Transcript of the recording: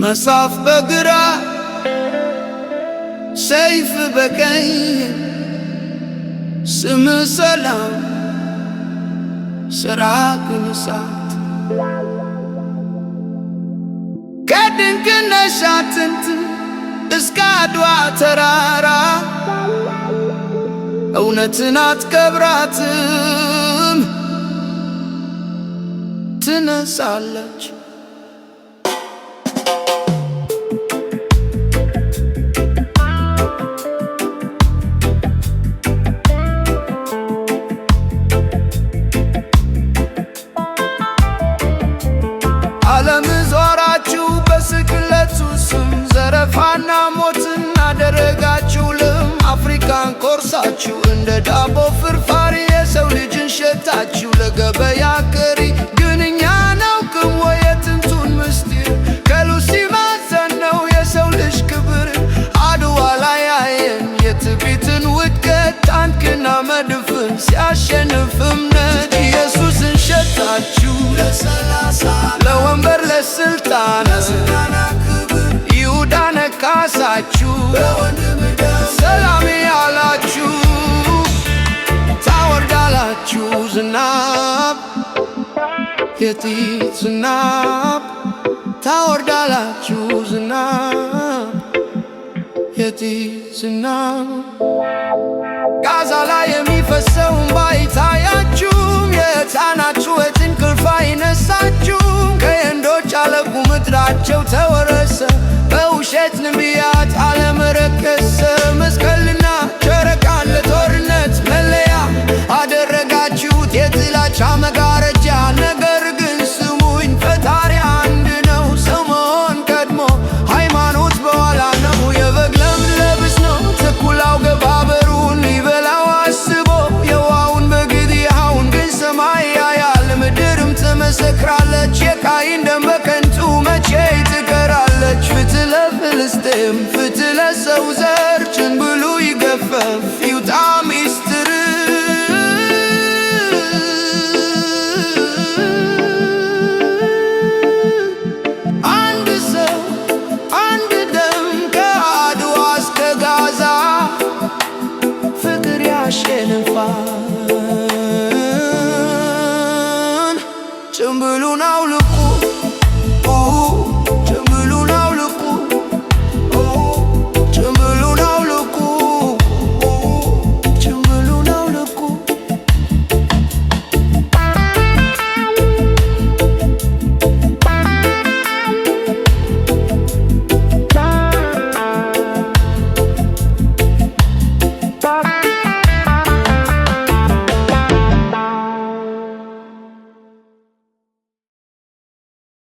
መሳፍ በግራ ሰይፍ በቀኝ ስም ሰላም ስራ ግን እሳት ከድንቅነሽ አጥንት እስከ አድዋ ተራራ እውነትን አትቀብራትም ትነሳለች። ዓለም ዞራችሁ በስቅለቱ ስም ዘረፋና ሞትን አደረጋችሁ ልም አፍሪካን ቆርሳችሁ እንደ ዳቦ ፍርፋሪ የሰው ልጅን ሸታችሁ ለገበያ ቅሪ ግን እኛ ናውቅም ወይ የጥንቱን ምስጢር ከሉሲ ማዕፀን ነው የሰው ልጅ ክብር አድዋ ላይ አየን የትዕቢትን ውድቀት ታንክና መድፍን ሲያሸንፍ እምነት ኢየሱስን ሸታችሁ ለወንበር ለስልጣን ይሁዳ ነካሳችሁ ሰላም ያላችሁ ታወርዳላችሁ ዝናብ የጥይት ዝናብ ታወርዳላችሁ ዝናብ የጥይት ዝናብ ጋዛ ላይ የሚፈሰውን ባይታያችሁም የሕፃናችሁ እንቅልፍ አይነሳችሁም ከየንዶች አለቁ ምድራቸው ተወረሰ በውሸት ነቢያት ዓለም ረከሰ መስቀልና ጨረቃን ለጦርነት መለያ አደረጋችሁት የጥላቻ መጋረጃ ነገር ግን ስሙኝ ፈጣሪ አንድ ነው ሰው መሆን ቀድሞ ሃይማኖት በኋላ ነው የበግ ለምድ ለብስ ነው ተኩላው ገባበሩን ሊበላው አስቦ የዋውን በግድ ይኸውን ግን ሰማይ ያያል ምድርም ትመሰክራለች የቃይን ደም በከንቱ መቼ ትቀራለች ፍትህ ለፍልስጤም ፍትህ ለሰው ዘር ጭንቡ